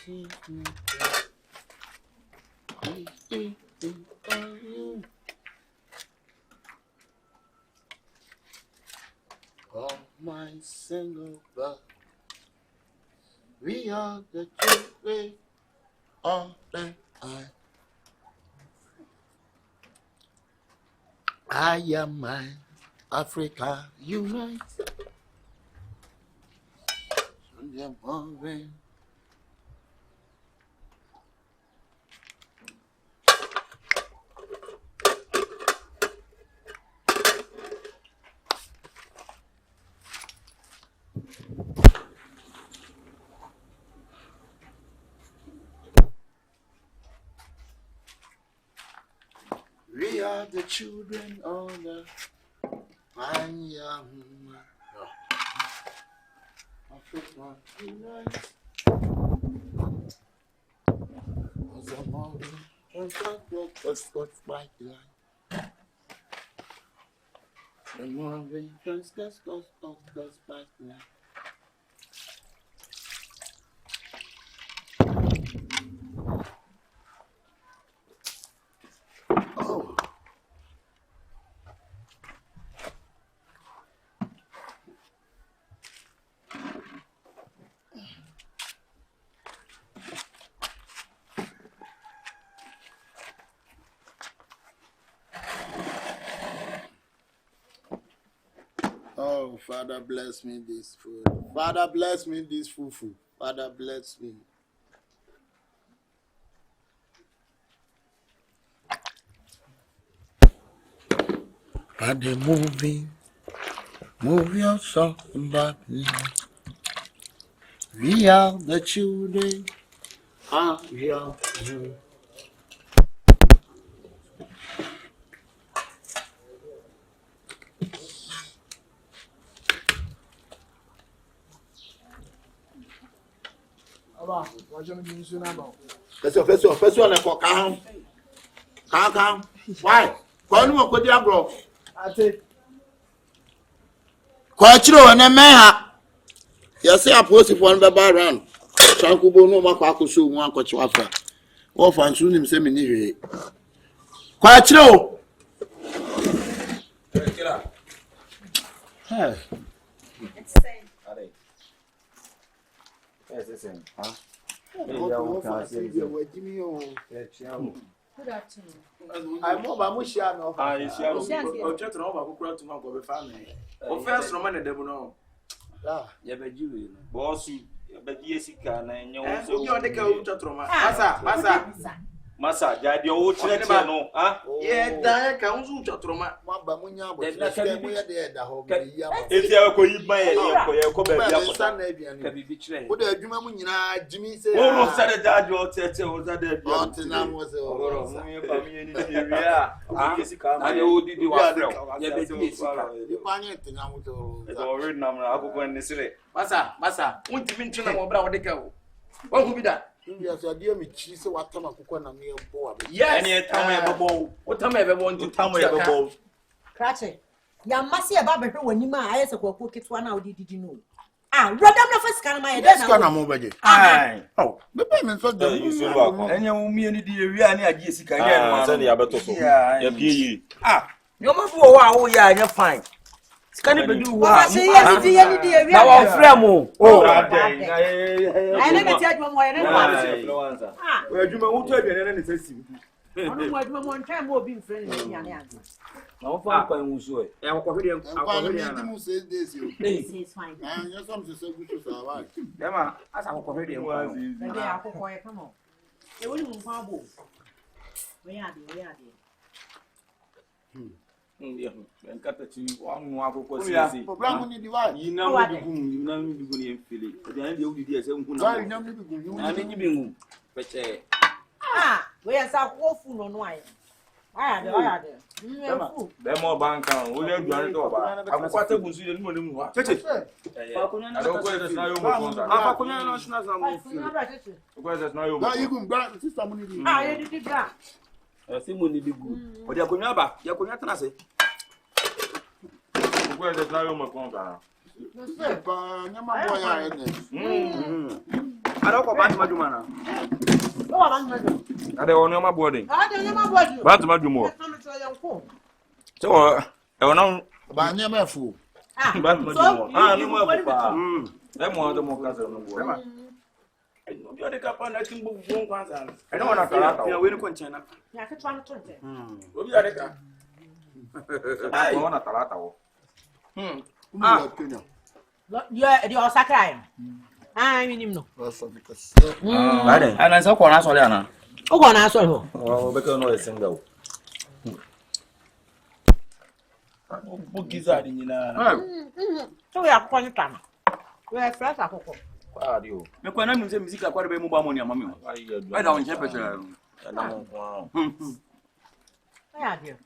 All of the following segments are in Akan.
Oh, my single blood. We are the children of the I am my Africa unite. We are the children of the I am Africa unite. Oh. Oh, Father, bless me this food. Father, bless me this fufu. Father, bless me. Are they moving? Move yourself back. We are the children. We are. First one, Calm. Why? Bro. Quachiro and a man. Yes, I post if one baby around. Chankubo no Makakusu, one coach wafer. Or Fansun him semi near. Quachiro. Hey. It's the same. Yes, the same. Huh? Good afternoon. I'm more about Mushiano. I see. I'm just over to my family. First, Roman and Debono. Yeah, but you, bossy, but yes, he can. And you're the Kautroma. Massa, Daddy, old children, huh? Yeah, Diana comes to Troma. Mabamunya, but that's the home. If you are going to buy a son, can be betrayed. What a Jumamuna, Jimmy said, oh, said that your tete was that the Bontinam was I know did you are the already number. I will go in the city. Massa, won't you mention about the cow? What will be that? Yes, I dear me, cheese, what time I cook on a meal board. Yes, any time I ever bowl. What time I ever want to tell me ever bowl? Cratchit. Ya must see a barber when you my eyes of cook it 1 hour. Did you know? Radam the first can my desk. Aye. Oh, the payment for the you so and you mean the area Jessica. Yeah, you must go. Oh, yeah, you're fine. Can you do what? Now, Fremo. Oh, I never tell you more influenza. Where you won't tell you anything. I don't want one time more being friendly. No, I'm sure. I'm says this. It's fine. And you're something so good to survive. Emma, as I'm already come on. It wouldn't fall. We are there. And cut it to 1 hour for you know, you feel it. But then you did some but we are so awful on wine. I had them more bank account. We don't do it over. I'm quite a good student. I don't go to the national. you can grant sister money. I did that. See money be good. But you're going to you're going to say. Where there's no more contract. I don't go back to my man. Oh, I'm not. I don't know my body. I don't know what you Back to my more. So, I don't know. Ba nya me fu. Back to my more. Ah, no more. Them one the more cousin. You are the captain that can move one cousin. I don't want to go. You are winning container. Yeah, I could try to 20. We are the car. I want a talata. Yeah, the Osaka. I mean, no. And I saw one as well. Oh, one as well. Oh, because no single. Book is that in So we are quite time. We are fresh. I hope. you. The Quanam is a music quite a bit more money. I don't have Wow. Yeah, dear.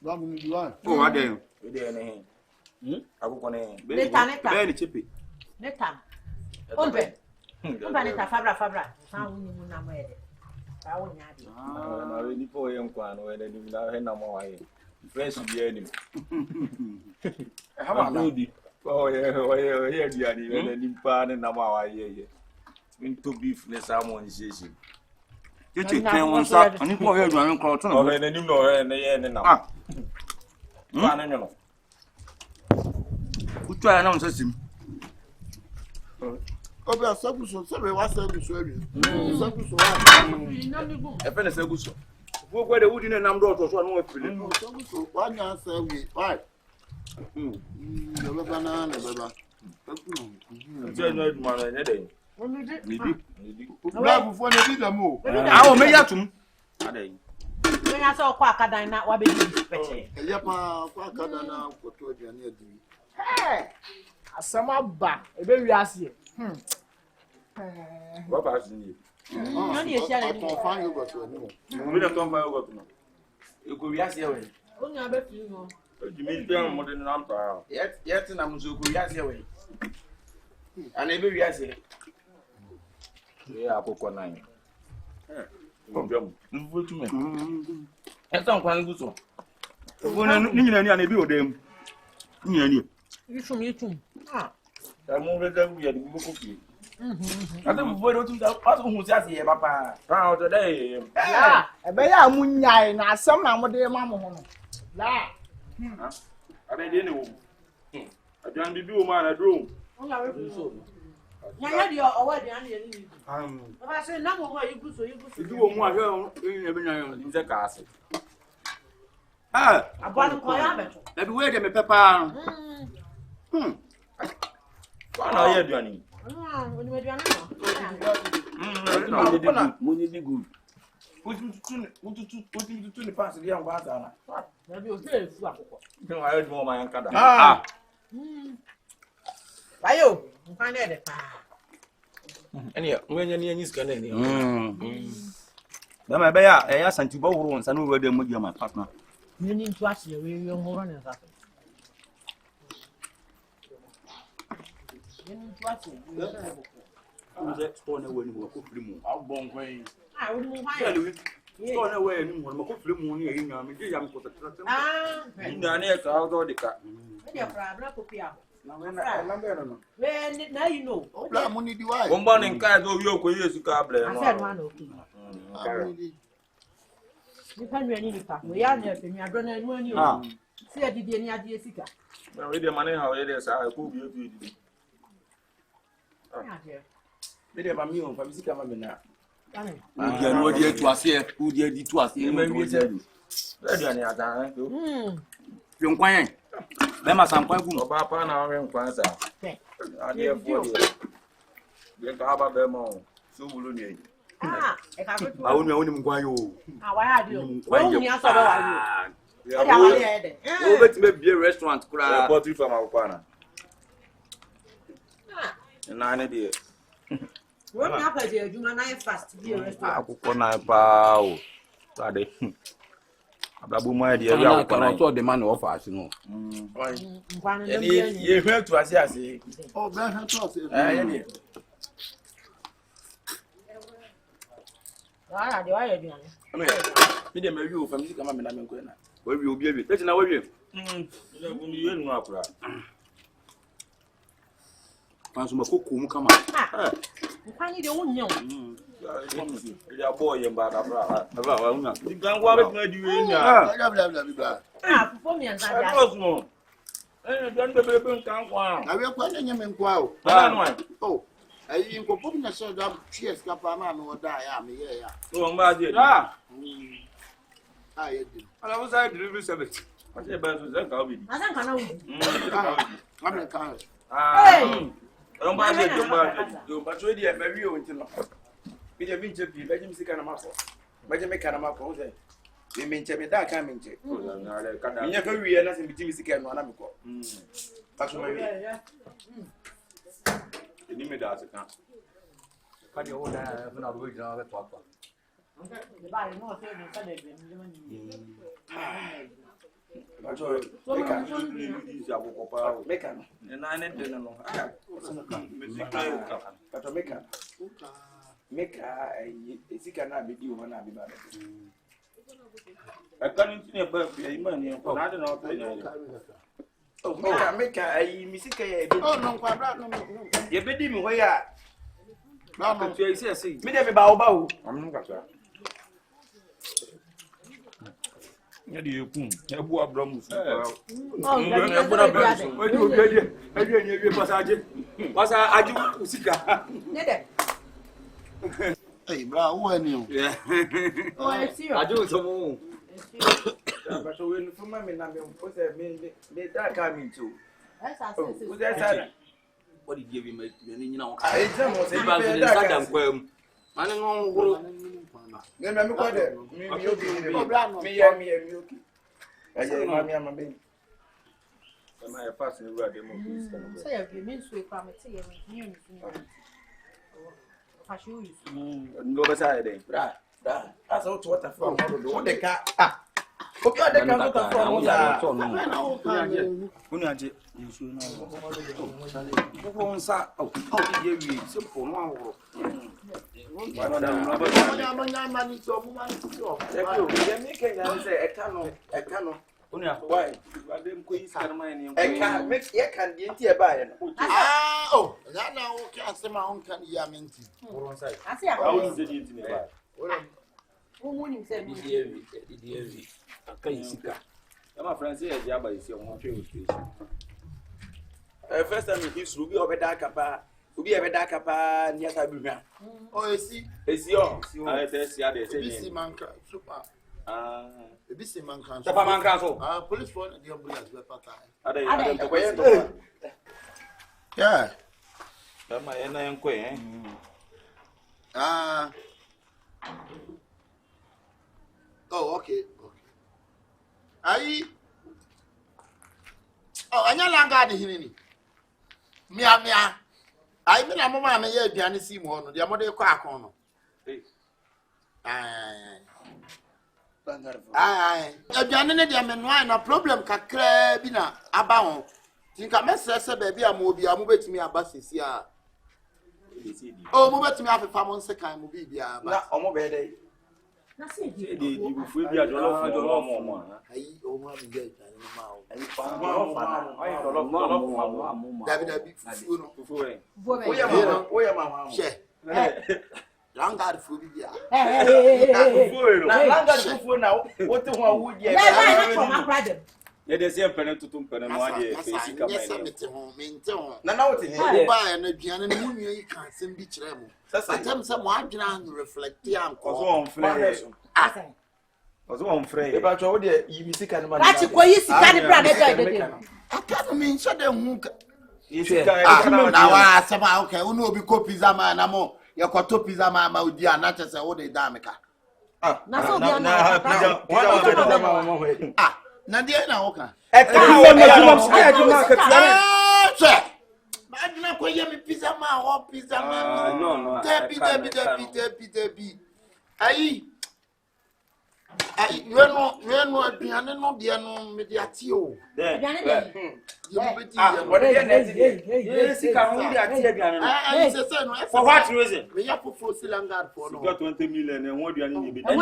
Oh, I do. I will go in. Very chippy. Next time. Hundred. Company Fabra. Sound you know where. I won't have you. I really for him, when they do not have no more. Fresh beard. How about you? Oh, yeah, Diani, and in pan and Namawa. Into beefness, someone says you. You take 10 ones up and you go ahead and call to and you know, and the end now. Who try and answer him? Obi asaguso sebe wa saguso abi. Saguso wa. E fe na saguso. Wo gwa de wudi na nam do to so no afiri. Saguso wa nya sawi. Why? No baba na baba. Je no eduma na nya den. Nidi. Na bu fo na bi da mo. Ah o me yatum. Adai. When I saw Quackadan, not what be special. Yapa kwa kada na koto aduane adi. Hey! Asama ba, ebe wi ase. What about you? No ni esia na ni. Ton fan yo goto ni mo. We don't come by go to no. E go wi ase we. Only abe fi no. Di mi dem mo de nam pa. Yet na mo so go wi ase we. Ana ebe wi ase. We akoko nine. Problem. Nvu tu me. Esan kwan gu so. Wo na ni nyina ni ana ebi odem. Nyina ni. Yitum. Ah. Mo be da wi ya di go kofi. Ate bo do tu da aso hu si ase ye papa. Ra o to dey. Ya, ebe ya munyai na asem na mo de ma mo ho no. La. Abe de ne wo. Adan bibi wo ma na dro. Only abe fi so. Nya di owo di an ye ni. Baba say na mo ho yigu so. Bibi wo mu ahwe yin be nya yo nze ka ase. Ah, Abanu ko ya beto. na bi we de me papa. Ana ye aduani. Oni me duana no. Money be good. Utu ni pass dia ngwa asa na. Na bi o se fu akoko. Nwa ayo di mo ma yanka da. Ayo, nkan de pa. Eni nwenye ni anyi sika na ni. Dama be ya ya santi bo wuru nsa no we de mo dia my partner. Ni ni ntu ase we ngoro na sa. Ni ntu ase. Nze store na we ni ko firi mu. Agbon kwen. Ah, o mu Ya ha. ni store na we ni mo ko firi mu ni e nya me je ya me ko tatra. Ah, Ina ni e ka do de ka. e de pra bra ko pia. Na we na lambe no. We na you know. Obla mu ni di why? Wo mbo ni nka do wi okoye su ka ble I no. said one okay. Amuni. Ni kan ni ni pa. We ya na pe mi adro na nu ani o. Si adidi ni adi esika. Na we de mane ha we de sa ko bi otu edi. Ya je. Me de ba mi o fa bi sika ma me na. Tani. Udi anu odi etu ase, udi edi tu ase. E ma wi se. Ready ani ata to. Fi nkwan yen. Be ma san kwan ku no ba pa na we nkwan sa. Adi e fo de. Ye ka ba be mo. So bulu ni. Ah, e ka betu. Ba wonu wonu nkwan yo. Ah, wa ya di o. Wo ni aso ba wa yo. Ya E da wa de de. o beti me bie restaurant kura. Poultry farm akwa na. Na ne de. Wo ni apa je adwuma na fast bi restaurant. Akụkọ na pa o. Tade. Ababu mo ade eri akụkọ na. To the man of us no. Nkwan na Ye hwe tu ase ase. Oh, ben ha to se. Ye ni. wa de wa ya adwuma. Mi de me wi o fam sika ma me na me nko na. Wa wi obi abi. Tete na wa wi. Ile bu ni ye nu akura. Fanso ma kokko mu kama. Kwani de wonyo. Ya boy yamba da bra. Bra wa una. Di gan wa be tuma di we nya. Bla. Fufu mi anza dia. Osmo. Dan be nkan kwa. Na we kwa nya me nkwa o. Oh. Ayi nkofo na so da cheers ka pa ma me oda ya me ye ya. So mba di. Ye di. Ala wo sai delivery service. Ase ba so ze ka obi. Asan kana wo. Ngam kan. Mba di do ba so di e ma wi o nti no. Bi je bi nche bi ba jim sika na mako. Ba je me kana mako o ze. Me nche me da ka me nche. Nya ka wi na se bi timi sika no na me ko. Ba so ma wi. Ni me da se kan. Ka di o da na ro jina ga to apa. Ba no se ni ka de ni. Meka no. Na ne de no. Meka esika na be di o na be ba. Akanu ntine ba bi ma ni ko na de na o pe na. Oh meka ai misika ya be. Oh no kwa bra no. Ye be di mi ho ya. Na no Tu ese ese. Me de be ba o ba o. Am ka sa. Ya di ekun, e bu abramu su. Oh, ya bu abramu su. We di obi ade ni ebi pasaje. Pasa aji usika. Ne de. Hey bra, wo ani o. Yeah. Oh, e si o. Aju so mo. Ba so we no fuma me na me o se me da ka mi tu. Esa se. O se sa. What did you give me? Ni nyina wo. Ah, e mo se ba so da ka kwam. Mane ngon wuro. Ne me ko de. Mi obi ni. Mi ya mi oki. Aje ma mi ama be. Ma e pass ni wura de mo please kan. Say ya bi min so e kwa me te ye mi ni ni. Fa shi u. Ngo ba sa de. Bra. Asa o to water from o de ka. O ka de ka water from o da. Unu aje. Nsu na o. Ko nsa. O ye wi simple no aworo. First time in history, we over that kapa. Obi ebe da kapa ni asa bi hwa. Oh esi O. Ah esi ade ese ni. Bisi manka super. Bisi manka. Papa manka so. Police phone the ambulance we pata. Ade to koye to. Yeah. Tama ena enko Oh okay. Ayi. Oh anya langa de hinini. Mia. Ai me na mama me ye aduane si mu no de mo de kọ akon no. Aduane ne de me no ai na problem kakra bi na aba ho. Tinka me sese ba bi am obi am betimi aba sesi a. Oh mo betimi afefa mo nse kan mo bi bia ba. Na omo be dey. Na se di. Di bufu bi adolo mo. Ai o mo abi ye aduane ma o. Ai fa. Ai dolo. David fufu no. Fufu e. Oya ma. She. Langa fufu bi bia. Na langa fufu na o te ho awu di e. Na from akradem. Ye de se mpene tutu mpene no ade face kama Yes, mete ho. Na o te ni. O ba na aduane no mu nua yi kan sem bi kire mu. Atam se mo adwena an reflect am ko. Ozo on frɛ. Ozo on frɛ. E ba cho wo de yi mi sika no ma. Ati ko yi sika ni bra na ga de. Aka no me nso de hu ka. Sika na wa asema okay, unu obi ko pizza man na mo. Ye kwato pizza man ma odi ana chese wo de da meka. Na so bia na. Na de na wo ka. E ka Ma aduna ko ye mi pizza man ho pizza man. No. Debi. Ai Yenu aduane no de no me de ate o. Aduane de. Ye mo beti Ah, what ye. dey net dey? Ye sika ho dey ate aduane no. Ai se no. For what reason? Me ya fofo silangard for no. Got 20 million and what aduane ni bi. 20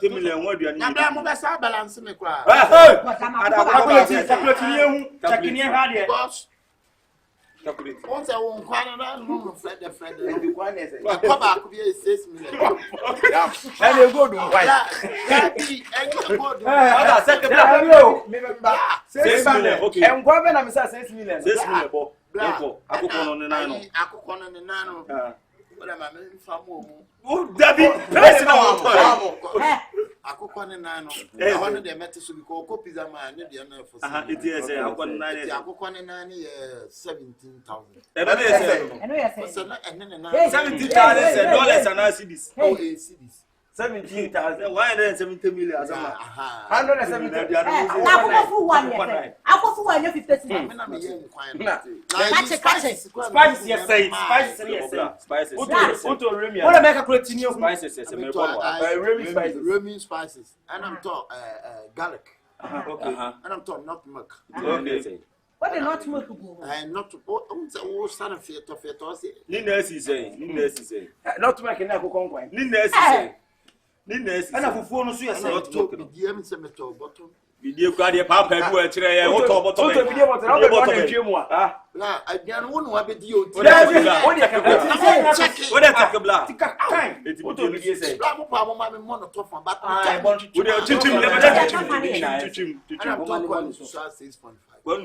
million what aduane ni. Na bra mo be sa balance me kwa. Ada calculate ni ehu. Takini ha de. Boss. Once I won't quite no Fred. Come back, be 6 million. And they go to white. $6 million. Okay. And government I'm saying $6 million. $6 million. What am I mean from oh, David, Akukone nano. One of the methods to be called copies of my Indian for it is Akukone nani 17,000. And 17,000 dollars and cedis. Oh, cedis. 17,000. 170 million. 170 million. I go for 50 spices, yes, say spices. What make a continue spices? Roman spices. And I'm talking garlic. Okay. And I'm talking not milk. Okay. What the not milk? And not to all son of fear to Nina is saying. Not to make an apple conquest. Nina is saying. And a phone, so you say, not to be the cemetery bottom. Video card, papa, you are trying to I don't want to be you. What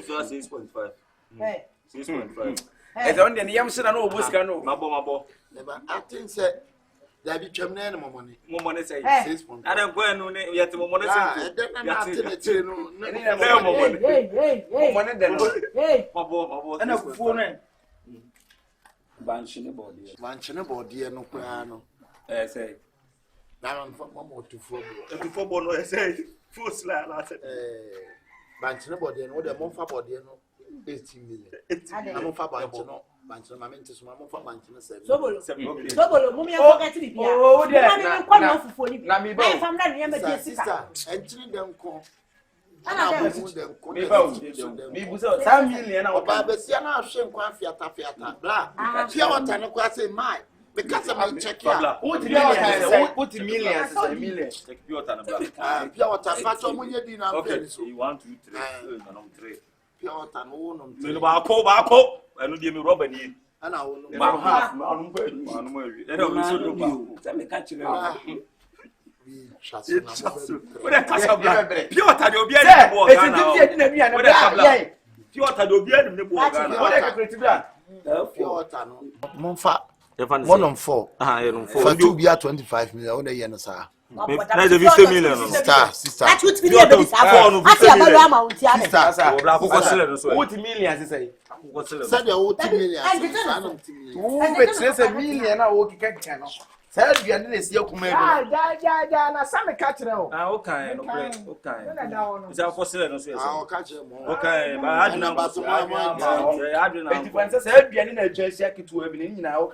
There be chimney more money. More money say 6 points. I don't go and yet more money. Hey, and a phone. Banshine body, no piano. Say, now I'm from 1 or 2 4. Before I say, full slap. Banshine body, and what the month body, 18 million. I'm for Banshino. Banshine, my mentor, my mom for Banshine 7. Double, Mummy, oh, dear, I'm not sister, and children them come. And Me was 10 million. Our Babesiana, shame, Fiata, blah. Here, what I know, I say, my. Because I'm check out. What millions? A million. Take pure water. Pure water, fat on your dinner. Okay, so you 1, 2, 3, and 3. Pure water, no, Bako, and you give me rubber. And I will half. One on 4. For 2 be at 25 million. Only yen, sir. That's a 50 million. Sister. That's what we need. What millions is say? Said your 80 million. It's a million. I will get cannot. Said you didn't see your command. Yeah, some catch now. Okay. Is that for sale? I'll catch him. Okay, but I don't know about said you didn't just check it to a million. Now,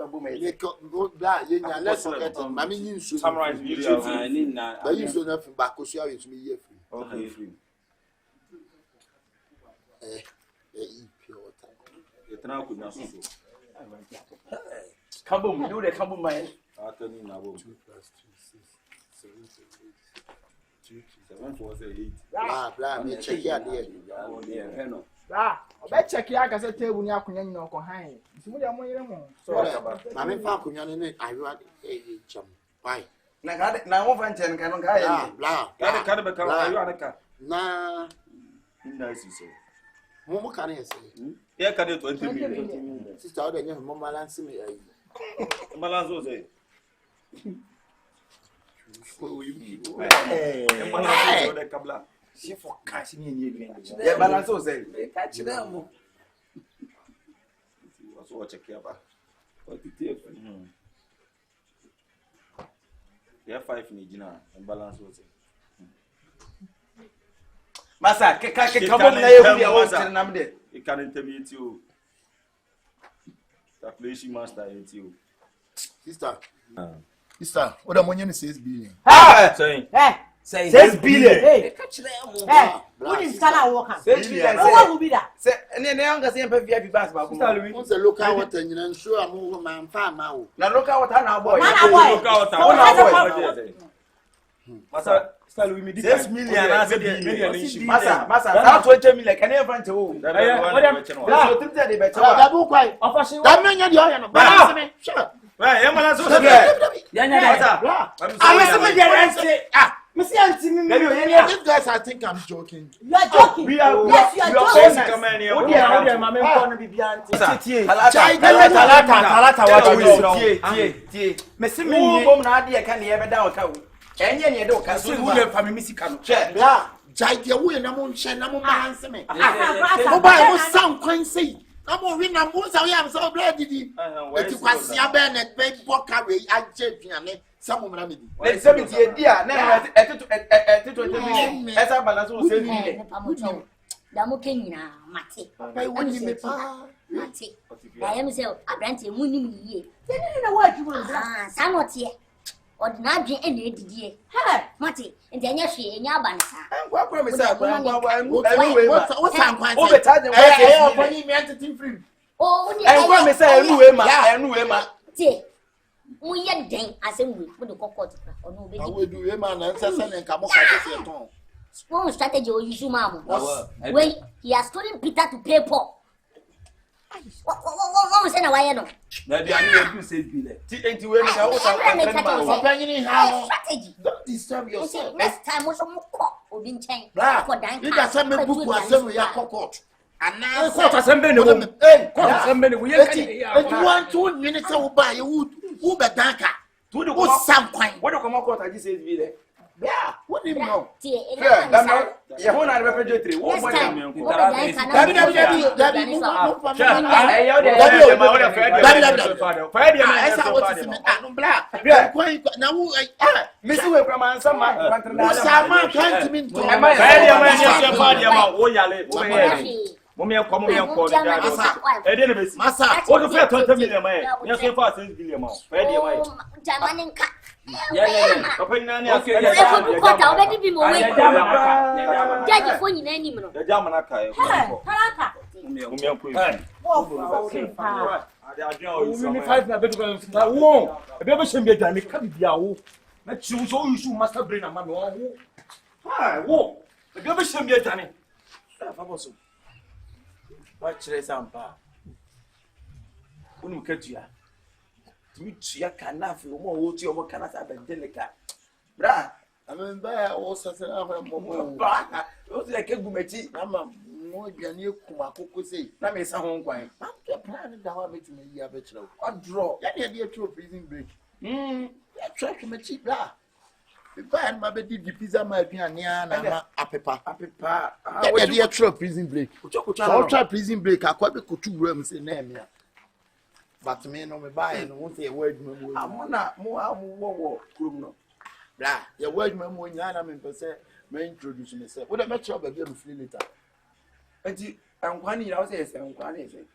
let's forget him. I mean, you should summarize video. I need not. But you should have back because you are with me. Okay, free. Pure water. It's now good now. Come on, do the come on, man. 2 + 2 = 6 7 = 8. 7 4 8. Blah, me check here there. Check here, I can table near Kuyan or High. So, I mean, Falcon, I write a chum. Bye. Now, over and 10 can go. Blah, nah, Nice, you say. what can I say? Yeah, can it 20 million. Sister, I don't Mama Lancy me. Malazzo say. She for catching in yeah, Malazzo say. Catch them. Watch a cab. Yeah, 5 in Nijina and balance was it. Massa, come on, you can intermediate you. Calculation master into you. Sister, what the money is 6 billion. Saying 6 billion. Hey, what is Scala Walker? 6 billion. What will be that? Say, and then younger same VIP bass. Once a look at what and sure I'm over my farm now. Now look at what I boy. look out. Massa, spell we me 6 million as a billion. Masa, that 20 million can never find to. That's what they better. That book quite. That mean you are no. Sure. Right, I'm not so These guys, I think I'm joking. You are joking. Yes, you are Some woman, let's say it's a dear. Now, at 20 million. As I balance will say, Damokina, Mate. I want you Mate. I am so a branch of Munim ye. Then you know what you want. Somewhat here. Or not be any dear. Mate, and then she in your bank. what promise I what's Oh, and what may say, Emma. We yet dang as in with the cocoa or no baby. I will do a man and Sassan and Kamoka. Small strategy or issue, mamma. Wait, he has stolen Peter to pay Paul. What was in a way? No, you say, ain't you strategy. Don't disturb yourself. Next time was some cock or being changed. For dying, you got some book was some cockot. And now, somebody, we are 2 minutes will buy you Uber Danka. To the was some kind. What do come out? I just say, yeah, what do you know? You're one out of refrigerator. What you cannot feel more what you cannot have a delicate. Bra, I mean, by all such a like a gumeti, Mamma, more than you Kumako say. Let me some home quite. I'm planning to have it to me, a bachelor. What draw? Any idea to a prison break? Try to make cheap blah. If I had my baby, the pizza might be a near a pepper. Any idea to a prison break? I'll try prison break. I quite could 2 rooms in there. But me no me buy and won't say a word. I'm not more criminal. Blah, your word, Mamma, Yana, and say, may introduce myself. What a match of a game of later. And I'm one year, I'll say, I'm one year.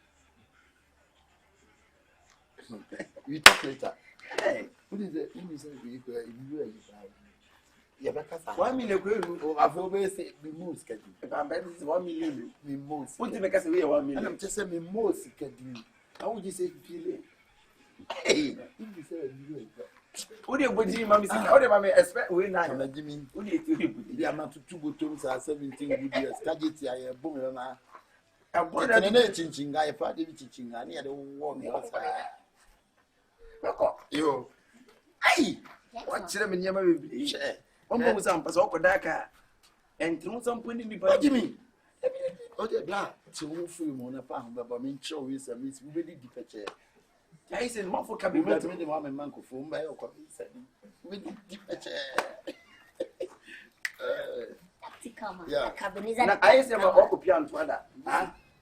You talk later. Hey, what is it? You say, you better 1 million. I've always said, be most. If I'm better, 1 million, be most. What do you make us 1 million? I'm just saying, me most. How would you say feeling? Hey, you say what do you put in Mammy? How do I expect we not? Jimmy, what do you amount to 2 bottles are 17 years? Target, I am booming. I'm born in a changing guy, party teaching, and near the warm outside. You, hey, what should I mean? Yammy, share. Almost some Pasokadaka and through some point in the Jimmy. Okay, black. So who film on a farm, but I mean, show is a miss. We did the I said, Mofo can be better than the one man who phone by your coffee. We did the yeah, Akabenezer. I said, my occupant to other.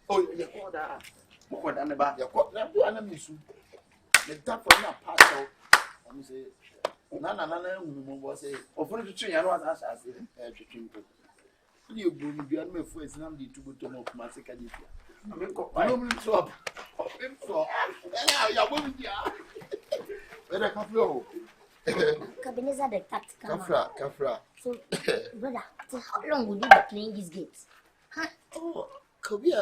Oh, you call that. More than about your court. Now, do I miss you? The top of that part. I'm saying, Nana, was a or to train. I was asking, you will be on my first number to go to more massacre. I mean, so up. Where I come from? Akabenezer the tactical. Kafra. So, brother, how long would you be playing these games? Huh? Oh, could be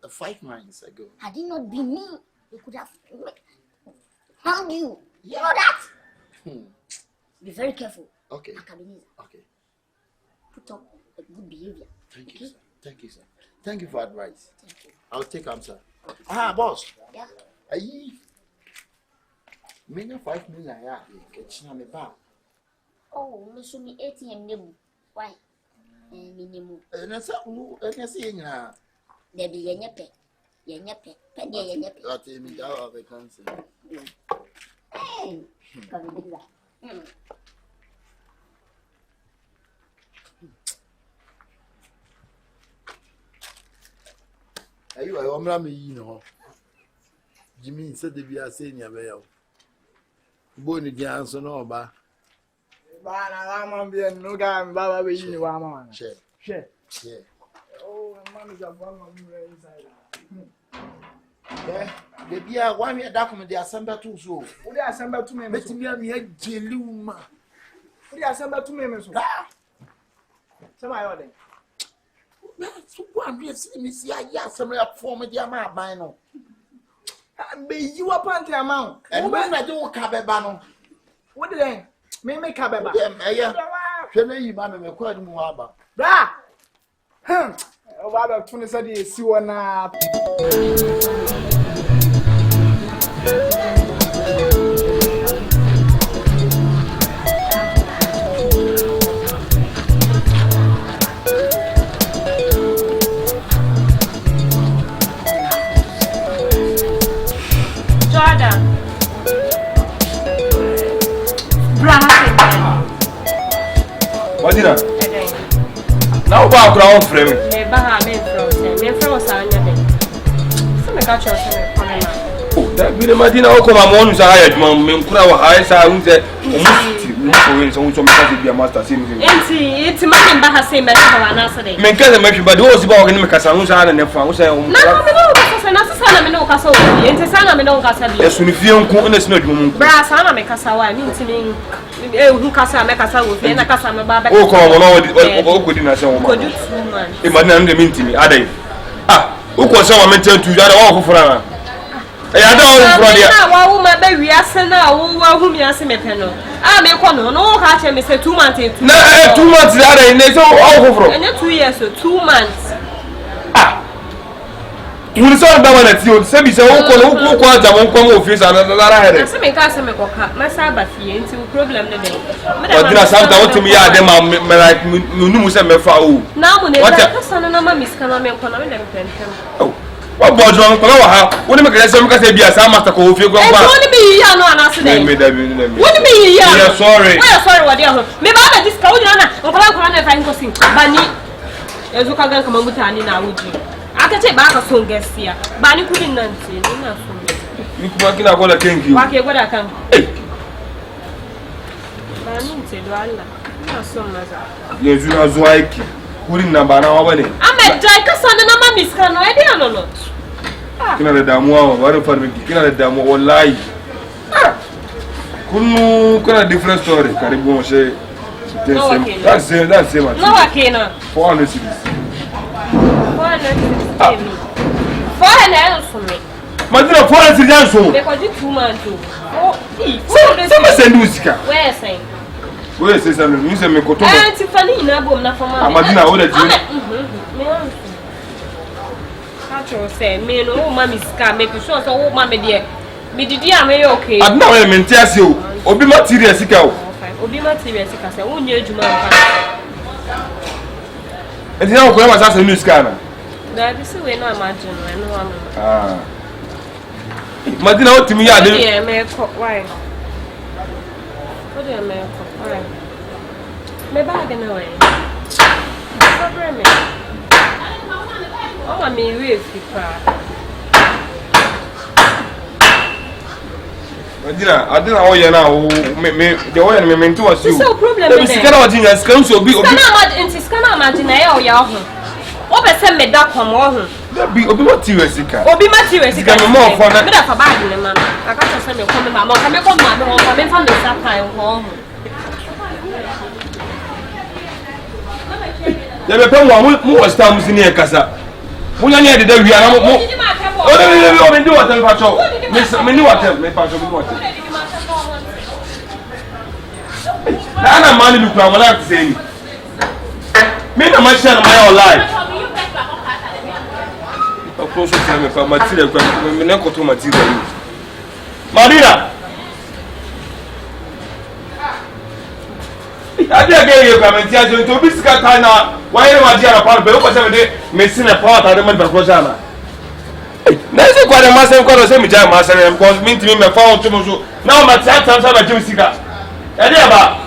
5 months ago. Had it not been me, you could have found you. You know that? Be very careful. Okay. Akabenezer. Okay. put up a good behavior. Thank you, sir. Thank you, sir. Thank you for advice. Thank you. I'll take answer. Boss. Yeah. Aye. Many 5 million. Me back. Oh, me show me ATM name. Why? Minimum. And I say, There be a nyepe. Penny a nyepe. That me down of a council. Hey, come do that. Are you a woman? You know, Jimmy said to be a senior male. Bonnie Johnson or ba. I'm being no guy, Baba, you know, share. Oh, man is a one inside. Yeah, the beer 1 year document the assembly too so. What are assembled to me? Let me have me a jeluma. What are assembled to me? Some I order. So one year see me see a year some form of the amount by no. Be you upon the amount. And when I do cabebano, what did they make cabeba? Yeah, can you, mamma, quite more about. Blah! About 20 days, see one. What did I? Now, about ground frame. That be the Madina Okoman, I had my crowd eyes. I was there. Master. It's my Baha same better than answer. Men can't make but those about him because I'm not and if I was saying, no, Castle, and Sana Mino Castle. Yes, when you feel coolness, no, Brass, Anna make us our mean to me. Who Casa make us out and a Casama Baba. Oh, come on, good in a song. If I didn't mean to me, are they? Ah, who was someone mentioned to the other for her? I don't know, my baby, I send now whom you ask me penal. I make one no catch me say 2 months. No, 2 months are in this all over. And 2 years, so 2 months. Ah, you will solve that one at you. Send me so who quite won't come office and another head. I make us a my Sabbath into problem the day. But there are some to me, I them like Numus and Mefau. Now, when the son and mamma is coming on. What was wrong? What do you make some because be a Samasta coffee? What do you mean? What do you mean? Sorry. Sorry, what do you mean? Maybe I discount if I'm crossing Bunny. As you can come with Annie now, would you? I can take back a song guest here. Bunny couldn't answer. You can go to thank you. Okay, what I can. Bunny said, well, so much. Yes, you are Zwike. Couldn't number now. I'm a jacket son and a mummy's can I don't know. Kina da damuwa ba da farmaki kina da damuwa wallahi kunu kana different story karibu moshe that's it no akena 400 cities 400 for me madina 400 cities so because you 2 months oh some send usika where say some you say me koto Tiffany na bom na fama madina o da ji say me no mommy ska make sure so wo mommy there me didi am okay adna we me ntiase o obi material sika o obi material sika say wo nya adwuma nka enti na ko ma sa say new ska na da bi se we no imagine we no am madina o timi ya de me ko why what do me ko why me ba ga na we problem me oh, I'm in real I didn't know you now. The way I meant to was you. So, problem is, I can't so big. Scanner imagine I owe Obe send me that from one. Be material. Obi material. More for that for bad in the man. I can't send you coming, mamma. Come from the sapphire home. There were people who was down in here, Casa. When I needed the we are more. Oh, do what I'm patrol. Miss Minuatem, may patrol what. I'm a man who can say. Me na ma share my life. Of course, you tell me for material, me na koto material. Marina. I dey get you come and tell you to be scatter na. Why you want to hear about be ko say me sin na power ta dey man for jana. Na se kwa dey masem kwa say me jam masem because me ntimi me fa on to so. Now my time say ba jim sika. E dey ba.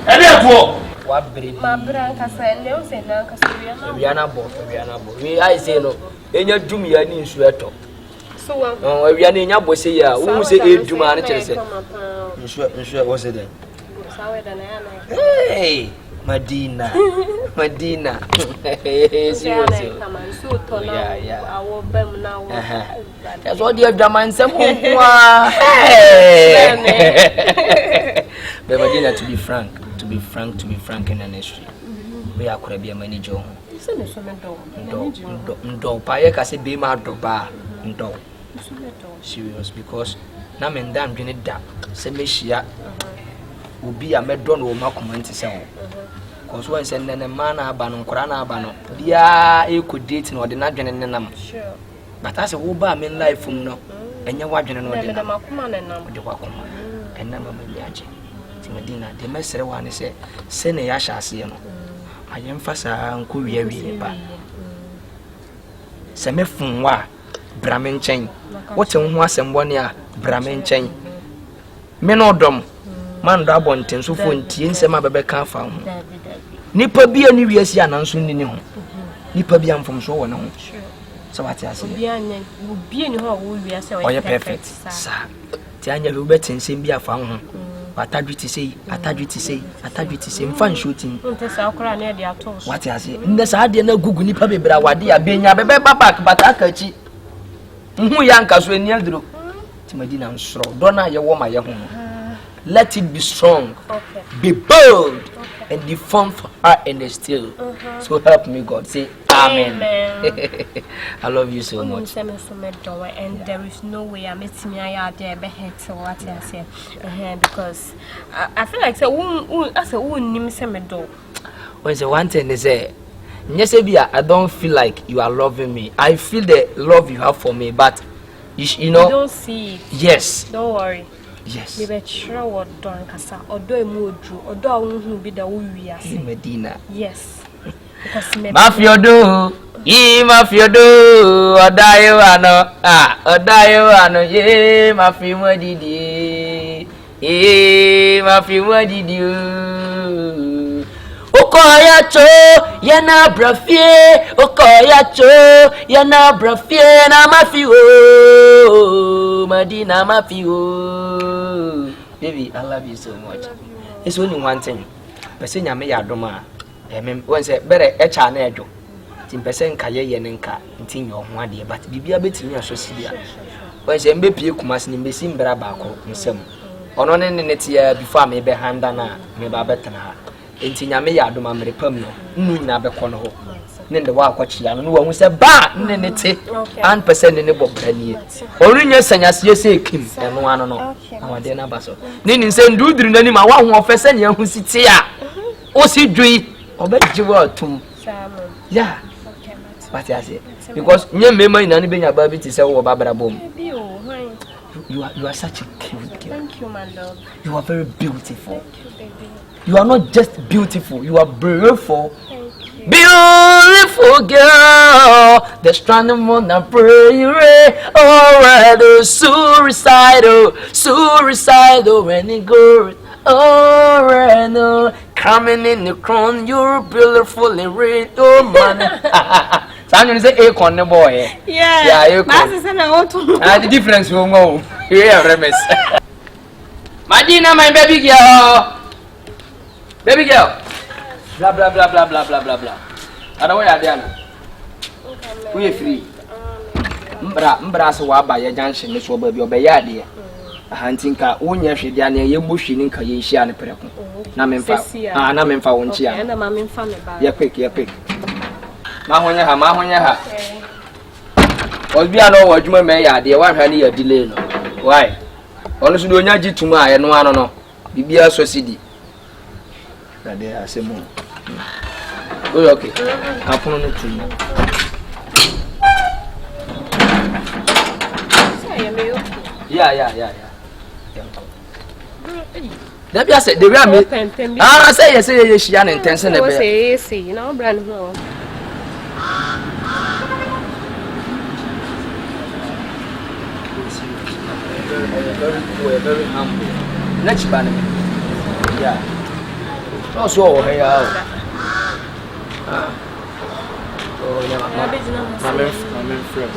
E dey to. Wa bredi. Ma branca say le o say na ka so We ana bo. We I say no. Enya dum ya ni nsu eto. so wa. Oh, we ana enya bo say ya. Wo say e dum ana kire say. Nsu what say then? Hey, Medina. Seriously. Yeah. That's what the German say. Hey. But Medina, to be frank in the industry, we are could be a manager. Ndo paye kasi be ma doba ndo. Serious because na men dam dwene da se mehia obi a medon wo makoma nti se wo cause when say nene man na aba no nkora na aba no bia e ko date na ode na dwene nenam sure but as wo ba men life no enye wa dwene no ode na makoma nenam ode wa koma enna mama nyaje ti Medina de mesere wa ne se ne ya hyase no ayemfa sa nko wiawie ba se mefun wa bramen chen wote ho asembo ne a bramen chen me no dom man da bonten so fo ntie nsema bebe ka fa ho nipa bia ni wiase ananso ni ho nipa bia mfom so wo ne ho so what ya say bia ni ho wo wiase o perfect sa ti anya be betin sem bia fa ho atadwiti sei mfan shooting ntesa akora na de ato what ya say nde sa ade na gugu nipa bebra wade ya benya bebe babak bataka chi hu ya nka so eni aduro ti Medina nsoro dona ye wo ma ye ho let it be strong be bold and the firm for her and the still so help me God say amen. I love you so much and there is no way I'm meeting me out there be hurt what I say because I feel like say as a nim say me do when say one thing is say yes I don't feel like you are loving me. I feel the love you have for me, but you know. You don't see it. Yes. Don't worry. Yes. You better sure what done kasa. Odo emodru. Odo awunhu bi da wo wiase. Medina. Yes. Because me. Mafiodo. Mafiodo. Odayo ano. Ye mafimo didi. Mafimo didi. Okoya cho yana brafie na mafio Medina mafio baby I love you so much it's only one thing person nyame ya doma when say better echa na edo tin person kaye ye nka ntin yo ho ade but bibia betimi asosidia when say mbepie kumase ni mbesi mbra ba ko nsem ono ne tia before me be handa na me ba betena enti nyame ya adoma merepam no nnu nyina be kɔ no ho ne de wa akɔkye ya no wo se ba ne te 1% ne bobranie orunya sanyase se ekim eno ano no awade na baso ne ni se nduduru nani ma wa ho ofese ne hu siti a o si dwi obegye wa tum yeah but I say because nye mema ina ne benya ba bi ti se wo babra bom you are such a cute girl. Thank you, my love. You are very beautiful. Thank you, baby. You are not just beautiful, you are beautiful. Thank you. Beautiful girl. The strong moon and pray. Oh, suicidal when it goes. Oh, no. Coming in the crown, you're beautiful and red. Oh, man. Someone say acorn the boy. Yeah, acorn. The difference will go. Yeah, remes. Medina, my baby girl. Baby girl. Blah blah blah blah blah blah blah blah. I don't want you there. We free. Mbra so wa ba ye junction ne so ba bi obeya de. Ahantinka wonya hwede ane ye bohwi ni nka ye hia ne preko. Na memfa. Na memfa wo nchia. Na ma memfa me ba. Ye quick. Ma honya ha. Obi ano wo adwuma me ya de wa hwa ne ya delay no. Why? Ono so do onya gitum a ye no ano no. Bibia so sidi. Ade asemu. Oh, okay. I'll put on it to you. Yeah. That be I said the way I say yes, she an intention. I say yes, you know, brand new. Very humble. Let's ban him. Yeah. Also, hey, oh, yeah, I'm friend.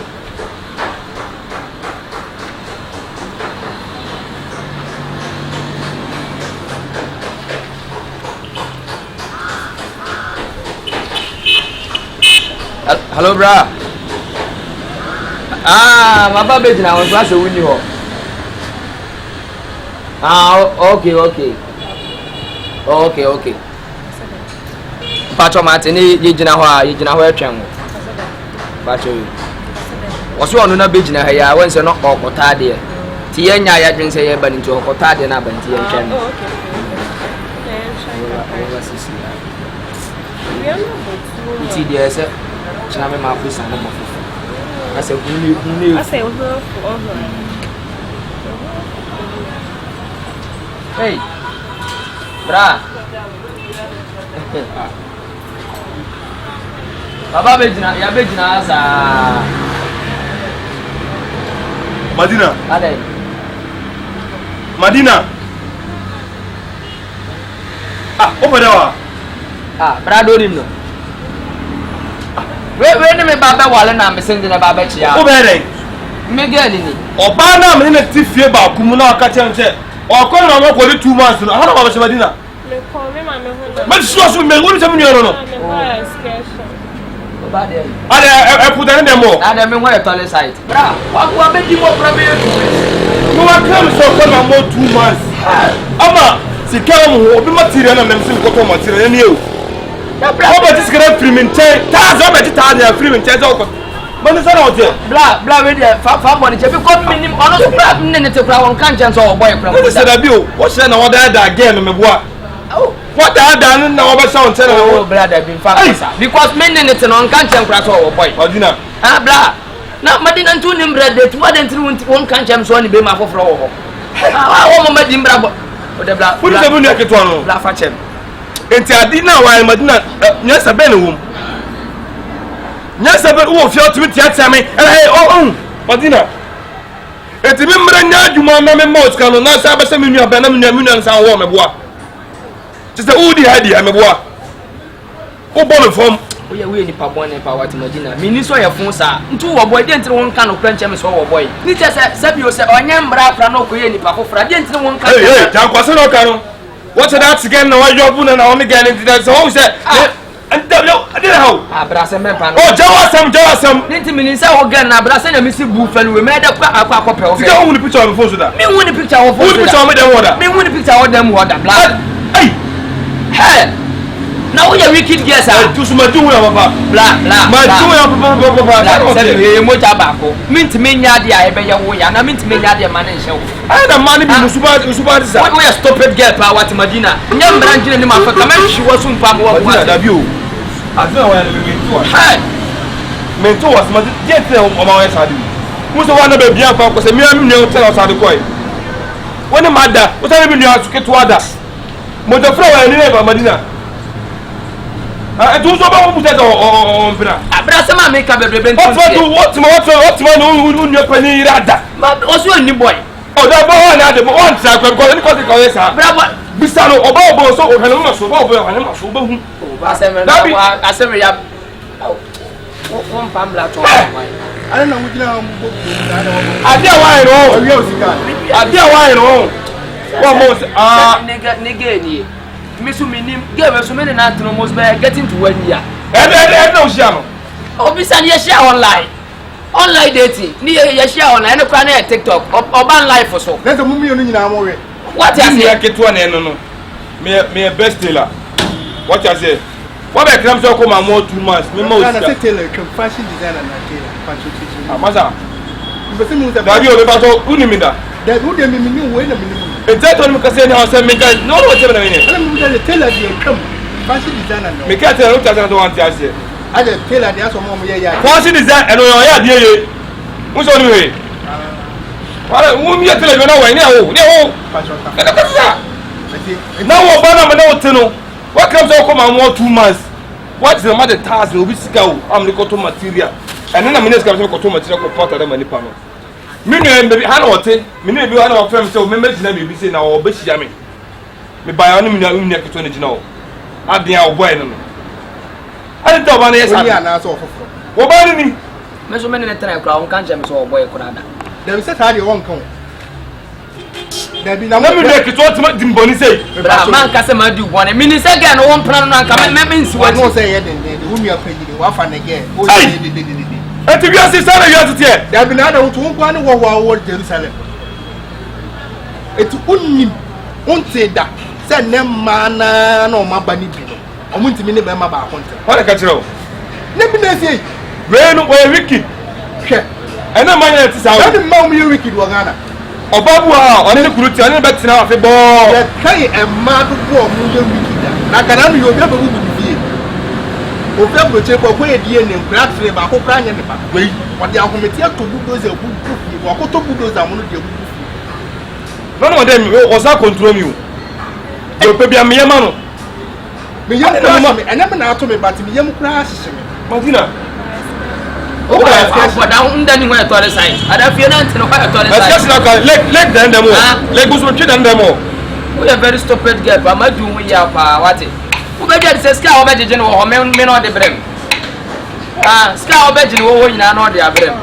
Hello, bra. My baby now was last week. Okay. Pacho Martin, you know where channel. Pacho. Was one on a beach now? I went to knock off Cotadia. Tiana, I didn't say, but into a Cotadia and I said, who I say, hey, bra. Baba Bejina, ya Bejina asa. Madina. Ade. Madina. Over there. Bra do him no. Where me baba wale na me send na baba chia. Over there. Me girl ni. Oba na me na tifie ba kumu na akacha nche. Okon na mo ko 2 months no. Hana baba Madina. Me call me mama ho. But so me wonu temi no no. Oba there. Ade put them more. Ade me ho toilet site. Bra, wa be di mo problem. No wa come so ko na mo 2 months. Ama sika mo obi material na memsi ko to material ni e. Ya bra, oba ti sika free me nche. Ta zo be ti ta na free me nche zo ko. Mani sana oje. Bla we dey fa money che because me nim ono so bra me ne te kra won kan chance o boy kra. What is that bio? What say na what that again me boa. Oh, what that dan na oba sound tell me. Oh, brother bin fa because me ne te no kan chance kra so o boy. Madina. Bla. Na Madina ntu nim brother tu wa den tiri won kan chance so ni be ma foforo wo ho. Wo mo Madina bra bo. O de bla. What is the bunu aketo no? Bla fa chem. Enti adina wa Madina nya sabe ne wom. Nya sabe wo fi otumi tiatia me. Madina. Enti me mra nya adwuma na me mouth kan no na sa be se me nua be na me nua nsa wo me boa. Ti se udi hadi me boa. Wo bo me fom. O ye we ni pa bon pa wat Madina. Mi ni so ye fun sa. Ntu wo boy de ntire won kan no kranche me so wo boy. Ni te se bi o se onye mbra fra no ko ye ni pa fofra de ntire won kan. Hey, jan kwase no kan no. What that again na wa yobu na only get into that so say and no I didn't how brase me pa no. Oh jawasam nti mini say o gan na brase na mi si bu fa no we me da kwa akopɛ o. Ti ka hu ni picture on phone so da. Me hu ni picture on phone so da. Hu ni picture me dem order. Me hu ni picture o dem order bla. Hey. Na wo ya wicked girls ah. Tu suma du ya papa. Bla. Ma du ya papa. Say me mo ja ba ko. Minti me nya de a e be ye wo ya na minti me nya de ma na nhye wo. I na man bi musuba disa. Wo ya stupid girl pa wat Madina. Nya mbra ngine ni ma fa kama shi wo sun pa mo wo. Madina da bi o. Azuna wa ya le me tu wa. Hey. Me tu was ma je te o ma wa sa di. Muso wa na be bia pa ko se me am nyu tell us sa de ko e. Woni mada, wo sa be nyu asu ke to ada. Mo de fra wa ni e ba Madina. Tu so ba mo buta o mpira. Abrasa ma me ka bebrebe ntu. What ma no nyu pani irada. Ma o so ni boy. O da ba wa na de mo on tra ko ni ko ko yesa. Bravo. Bisa no obo so o hanu ma so ba o hanu ma so ba hu. Aseme ya. Won pambla to. Ana na mujina mo bo. Adia wa ro. Owi o sika. Adia wa ro. Wa mo nigga ni. Misu minim game so many na tno most be getting to 1 year. No share no. Obisa ni share online dating. Ni ye share online no kwa na TikTok. Oban life so. Na so mummy no nyina mo we. What you say? Keto na no. Me best tailor. What you say? What be kram so come more 2 months. Me mo. Na say tailor come fashion designer na tailor. Fashion teacher. Amasa. Mbese mu se. Dabi o be ba so unimida. Da who dem me we na me. Exactly me kase na o se me ga no no tebe na me. Ana mu da tailor dey come fashion designer no. Me can't tell you what I don't want to say. I just tell her there's some more yeah. Fashion design and oh yeah, dear. Who's on the way? Well, whom you tell you know when you know. Now what banana no tell. What comes out come and 2 months? What's the matter task will be go? I'm the cotton material. And then I'm going to come to cotton material for part of the money panel. Meaning, baby, I know what it means. Maybe one of our friends so members never be saying our best yammy. Me buy only me in neck to know. I've been out boy. I don't know what it is. What about me? Meso mene ne try kra on kan je me so boy kurada. Dem say how dey won kan. Dem be na me dey kito otima dimboni say. Bra man ka se ma di bone. Me ni say girl no won plan no anka me nsi wa. No say ye den wo nua pagide wa fa ne girl. O de. Eti bi ase sare wi atete. Dem be na da wo to kwa ne wo Jerusalem. Eti unnim unte da say ne ma na o ma ba ni bi no. O mu ntimi ne be ma ba akonte. What ka kire o? Ne bi na say we no we wiki. Hwe. Ena man ya ti sa o. Na de ma mu ye wiki do Ghana. Obabu a oni kuruti oni be tina afi bo. Ye kai e ma do bo mu ye wiki da. Na kana no yo be ba bu bi. O fe bro che ko e die ne nkra tre ba ko kra nya ne ba. We o de ahometi ato bulldozer bu bu. Wa ko to bulldozer mu no de bu. No dem o sa control me o. Yo pe bia me yema no. Me yema no me ena me na ato me but me yema kra hihye me. Madina. O ba da unda ni ho e tore sai. Ada fie na ntino ho e tore sai. Let's just like them demo. Like go so twa demo. We are very stupid girl, but ma do we ya pa what? Who be there say ska obeje no ho me no de brem. Ska obeje no ho nyina no de abrem.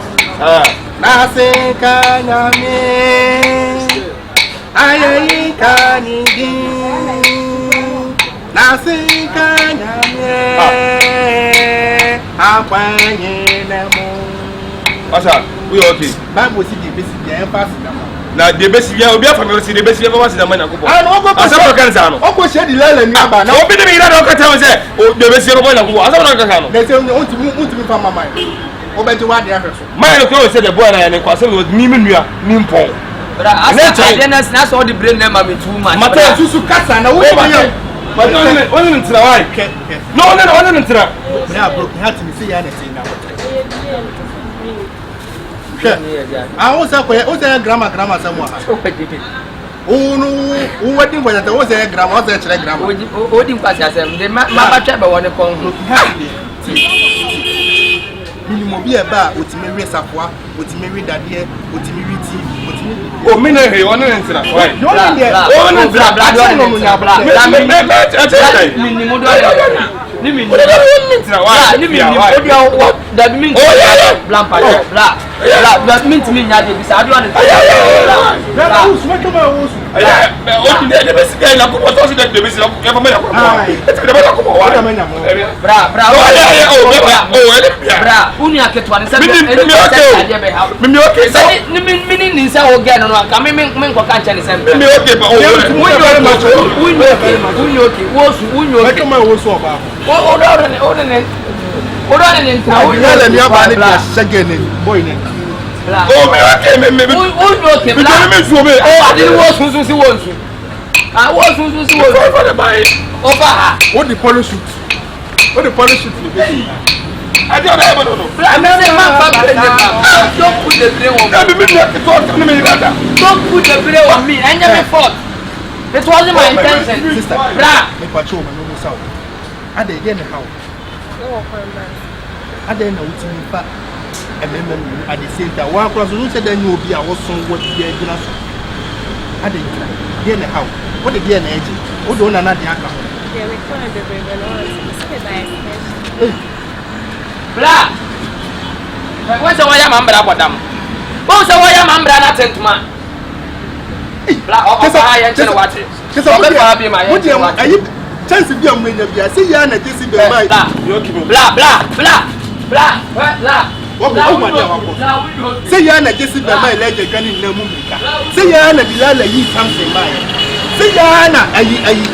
Na se ka na me. Ayi ka ni di. Na se ka na me. Akwanye na mo. Asa, we okay. Bible si di besi di emphasis na mo. Na de besi bia obi afamelo si de besi bia ba si na man yakobo. No go asa ko kan sa no. O ko she di lele ni aba na. Obi de mi ira do ka tell say o de besi ro bo yakobo. Asa ko kan sa no. They say untimi fa mama. O be je wa de ahwe so. Man ko say the boy na ya ne kwa say mi nua mi mpon. Bra asa adenas na so the brain na ma me too much. Mata susu kasa na wo be but only ntra why? No ntra. Bra bro, he had to say ya na say na. I was a grammar somewhere. Oh, wedding was at was a grammar, was a telegram. Holding pass as the mama trap one con. Minimum be a bar with Mary Sapua, with Mary Dadia, with Mary Tea. Oh, me no he one ntra. Why? No, no, blah ni mi ntra why? Ni mi what that means blampa blah that means me nya de bisa adu an blah who's what come on o ti de besi ga na ko to si de besi na ko e fa me na ko de ba ko wa bra bra uni aketwa ni se mi okay so ni se o ga no ka me ko kan che ni se mi okay ba o uni okay wo su uni okay come on wo so ba Ora ni nta o yale mi aba ni ka shege ni boy ni oh me okay me o okay bla me so me oh adi wo sunsun si wo nsu wo sunsun si wo for the buy over ha o the parachute ni be I don't know no and then man fa brain don't put the brain on me me to talk to me rather don't put the brain on me and me fault it wasn't my intention sister bra me patrol me no so ade dey na how ade na utimi pa ememe at the same time one cross you say that you be a woson what dey gina so ade dey na how what dey na eji o do na na dey aka they record the baby no say by bla wọ́n sọ wọ́n yá máa ń bẹ̀rẹ̀ àbọ̀dá mu wọ́n sọ wọ́n yá máa ń bẹ̀rẹ̀ àtẹ̀ntùmá bla ọkọ̀ fà á yẹn kyẹn wá ti ọkọ̀ fà á bí ma yẹn kyẹn wá ti chance bi am nya bia say ya na jesi be mai say ya na jesi be mai leje gani na mu mika say ya na bilala yi something mai say ya na ayi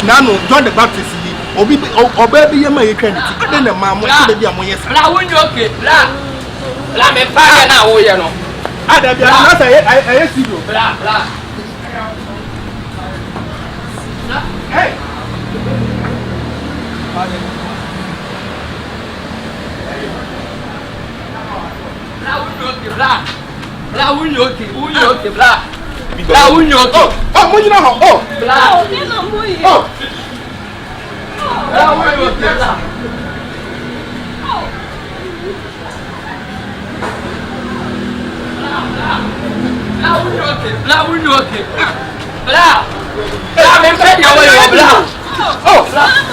na no John the Baptist yi obi oba bi ye mai kan ti ade na ma mo se bi am ye sa bla wunyo okay bla me pa ya na wo ye no ada bia na say ayi studio bla Bla,